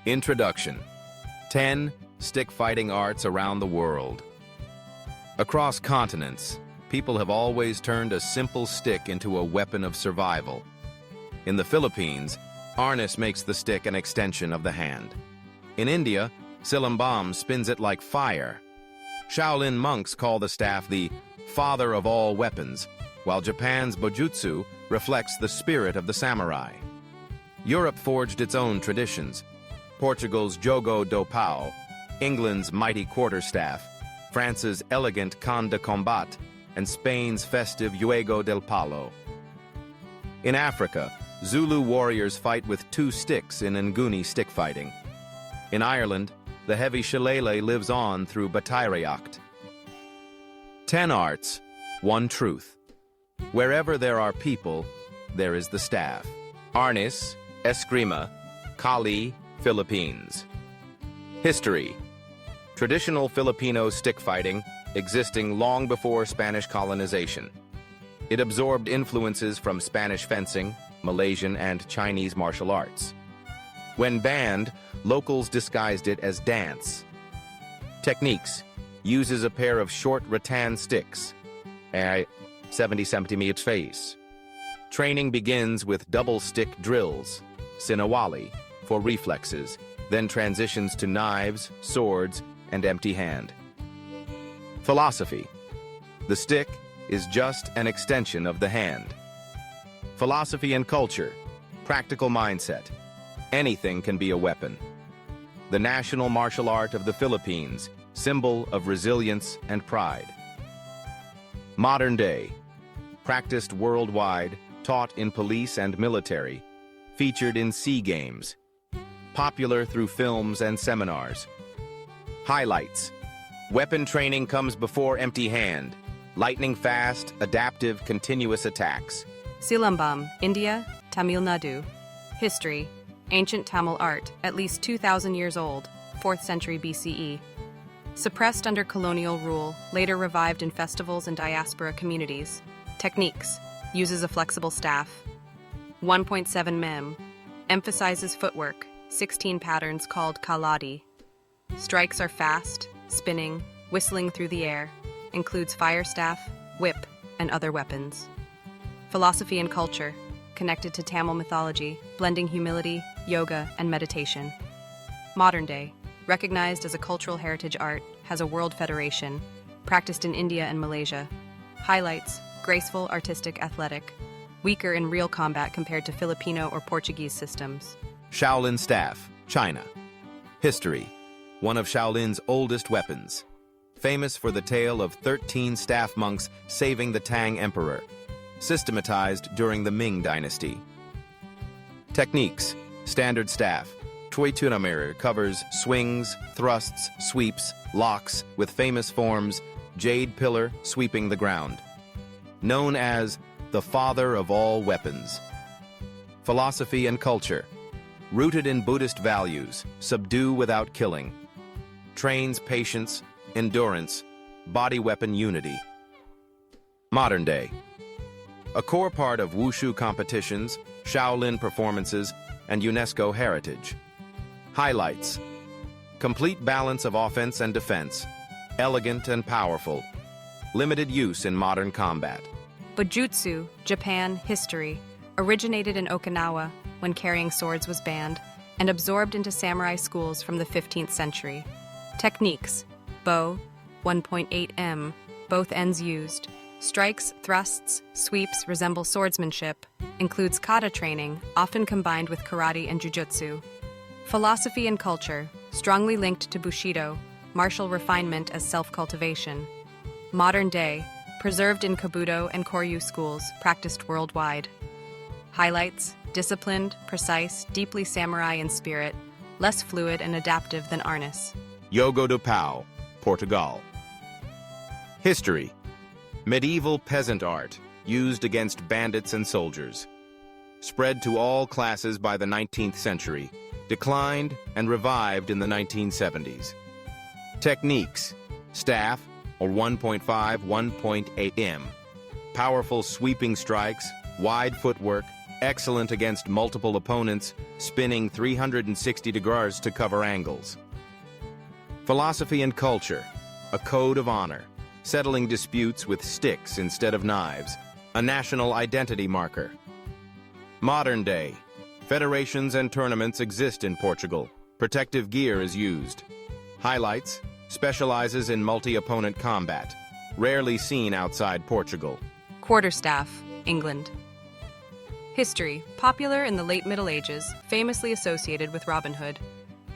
Introduction. 10 stick fighting arts around the world. Across continents, people have always turned a simple stick into a weapon of survival. In the Philippines, Arnis makes the stick an extension of the hand. In India, Silambam spins it like fire. Shaolin monks call the staff the father of all weapons, while Japan's Bojutsu reflects the spirit of the samurai. Europe forged its own traditions. Portugal's Jogo do Pao, England's mighty Quarterstaff, France's elegant Canne de combat, and Spain's festive Juego del Palo. In Africa, Zulu warriors fight with 2 sticks in Nguni stick fighting. In Ireland, the heavy shillelagh lives on through Bataireacht. 10 arts, 1 truth. Wherever there are people, there is the staff. Arnis, Eskrima, Canne, Philippines. History. Traditional Filipino stick fighting, existing long before Spanish colonization. It absorbed influences from Spanish fencing, Malaysian and Chinese martial arts. When banned, locals disguised it as dance. Techniques. Uses a pair of short rattan sticks, 70 centimeters face. Training begins with double stick drills, sinawali, for reflexes, then transitions to knives, swords, and empty hand. Philosophy. The stick is just an extension of the hand. Philosophy and culture. Practical mindset. Anything can be a weapon. The national martial art of the Philippines, symbol of resilience and pride. Modern day. Practiced worldwide, taught in police and military, featured in sea games. Popular through films and seminars. Highlights. Weapon training comes before empty hand. Lightning fast, adaptive, continuous attacks. Silambam, India, Tamil Nadu. History. Ancient Tamil art, at least 2,000 years old, 4th century BCE. Suppressed under colonial rule, later revived in festivals and diaspora communities. Techniques. Uses a flexible staff. 1.7 mem. Emphasizes footwork, 16 patterns called kaladi. Strikes are fast, spinning, whistling through the air. Includes fire staff, whip, and other weapons. Philosophy and culture. Connected to Tamil mythology, blending humility, yoga, and meditation. Modern day. Recognized as a cultural heritage art, has a world federation. Practiced in India and Malaysia. Highlights. Graceful, artistic, athletic. Weaker in real combat compared to Filipino or Portuguese systems. Shaolin staff, China. History. One of Shaolin's oldest weapons. Famous for the tale of 13 staff monks saving the Tang Emperor. Systematized during the Ming Dynasty. Techniques. Standard staff. Tui Tunamir covers swings, thrusts, sweeps, locks, with famous forms, jade pillar sweeping the ground. Known as the father of all weapons. Philosophy and culture. Rooted in Buddhist values, subdue without killing. Trains patience, endurance, body weapon unity. Modern day. A core part of wushu competitions, Shaolin performances, and UNESCO heritage. Highlights. Complete balance of offense and defense. Elegant and powerful. Limited use in modern combat. Bojutsu, Japan, history. Originated in Okinawa when carrying swords was banned, and absorbed into samurai schools from the 15th century. Techniques. Bow, 1.8 m, both ends used. Strikes, thrusts, sweeps resemble swordsmanship. Includes kata training, often combined with karate and jujutsu. Philosophy and culture, strongly linked to Bushido, martial refinement as self-cultivation. Modern day, preserved in Kabuto and Koryu schools, practiced worldwide. Highlights, disciplined, precise, deeply samurai in spirit, less fluid and adaptive than Arnis. Jogo do Pau, Portugal. History. Medieval peasant art, used against bandits and soldiers. Spread to all classes by the 19th century, declined and revived in the 1970s. Techniques. Staff, or 1.5, 1.8 m. Powerful sweeping strikes, wide footwork, Excellent against multiple opponents, spinning 360 degrees to cover angles. Philosophy and culture, a code of honor, settling disputes with sticks instead of knives, a national identity marker. Modern day, federations and tournaments exist in Portugal. Protective gear is used. Highlights, specializes in multi-opponent combat, rarely seen outside Portugal. Quarterstaff, England. History, popular in the late Middle Ages, famously associated with Robin Hood.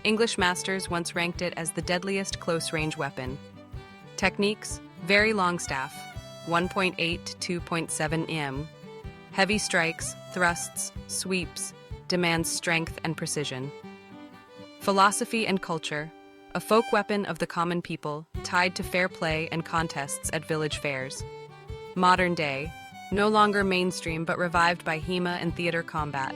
English masters once ranked it as the deadliest close-range weapon. Techniques, very long staff, 1.8 to 2.7 m. Heavy strikes, thrusts, sweeps, demands strength and precision. Philosophy and culture, a folk weapon of the common people, tied to fair play and contests at village fairs. Modern day, no longer mainstream but revived by HEMA and theater combat.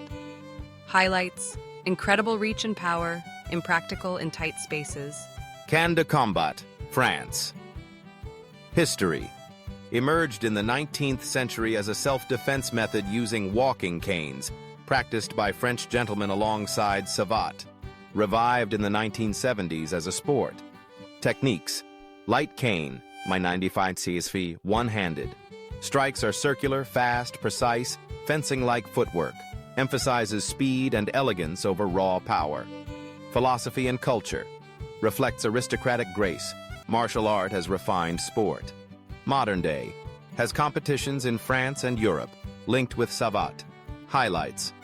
Highlights, incredible reach and power, impractical in tight spaces. Canne de combat, France. History, emerged in the 19th century as a self-defense method using walking canes, practiced by French gentlemen alongside savates. Revived in the 1970s as a sport. Techniques, light cane, my 95 CSV, one-handed. Strikes are circular, fast, precise, fencing-like footwork. Emphasizes speed and elegance over raw power. Philosophy and culture, reflects aristocratic grace. Martial art has refined sport. Modern day, has competitions in France and Europe, linked with savate. Highlights,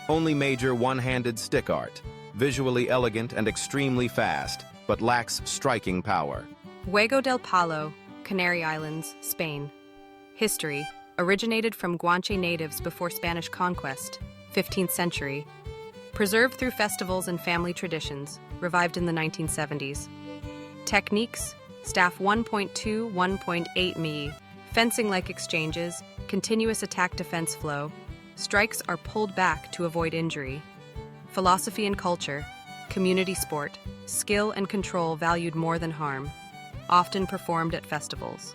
only major one-handed stick art. Visually elegant and extremely fast, but lacks striking power. Juego del Palo, Canary Islands, Spain. History, originated from Guanche natives before Spanish conquest, 15th century. Preserved through festivals and family traditions, revived in the 1970s. Techniques, staff 1.2, 1.8 mi, fencing-like exchanges, continuous attack-defense flow. Strikes are pulled back to avoid injury. Philosophy and culture, community sport, skill and control valued more than harm, often performed at festivals.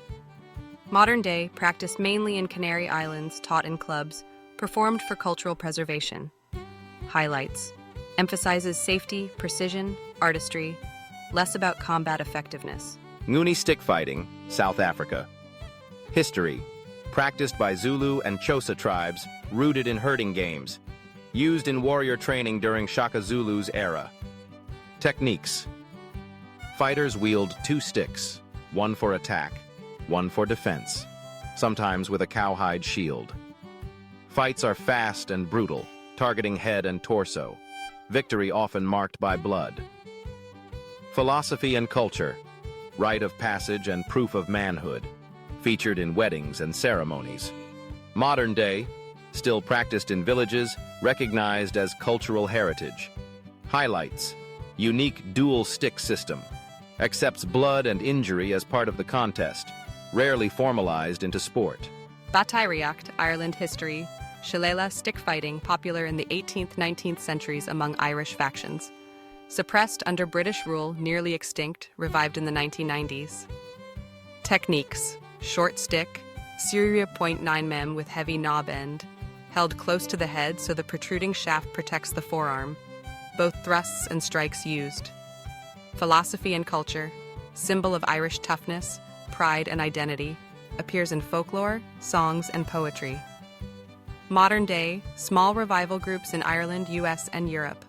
Modern day, practiced mainly in Canary Islands, taught in clubs, performed for cultural preservation. Highlights, emphasizes safety, precision, artistry, less about combat effectiveness. Nguni stick fighting, South Africa. History, practiced by Zulu and Xhosa tribes, rooted in herding games. Used in warrior training during Shaka Zulu's era. Techniques, fighters wield two sticks, one for attack, one for defense, sometimes with a cowhide shield. Fights are fast and brutal, targeting head and torso. Victory often marked by blood. Philosophy and culture, rite of passage and proof of manhood, featured in weddings and ceremonies. Modern day, still practiced in villages, recognized as cultural heritage. Highlights, unique dual stick system, accepts blood and injury as part of the contest, rarely formalized into sport. Bataireacht, Ireland history, shillelagh stick fighting, popular in the 18th, 19th centuries among Irish factions. Suppressed under British rule, nearly extinct, revived in the 1990s. Techniques, short stick, Syria .9 mm with heavy knob end, held close to the head so the protruding shaft protects the forearm. Both thrusts and strikes used. Philosophy and culture, symbol of Irish toughness, pride and identity, appears in folklore, songs, and poetry. Modern day, small revival groups in Ireland, US, and Europe.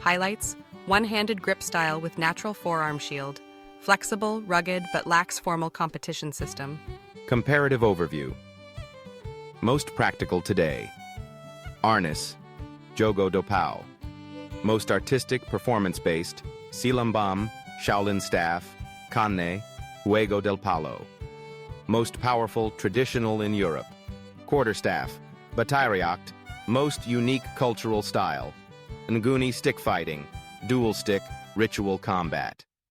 Highlights, one-handed grip style with natural forearm shield, flexible, rugged, but lacks formal competition system. Comparative overview. Most practical today. Arnis, Jogo do Pau. Most artistic, performance-based, Silambam, Shaolin staff, Canne, Juego del Palo. Most powerful, traditional in Europe. Quarterstaff, Bataireacht, most unique cultural style. Nguni stick fighting, dual stick, ritual combat.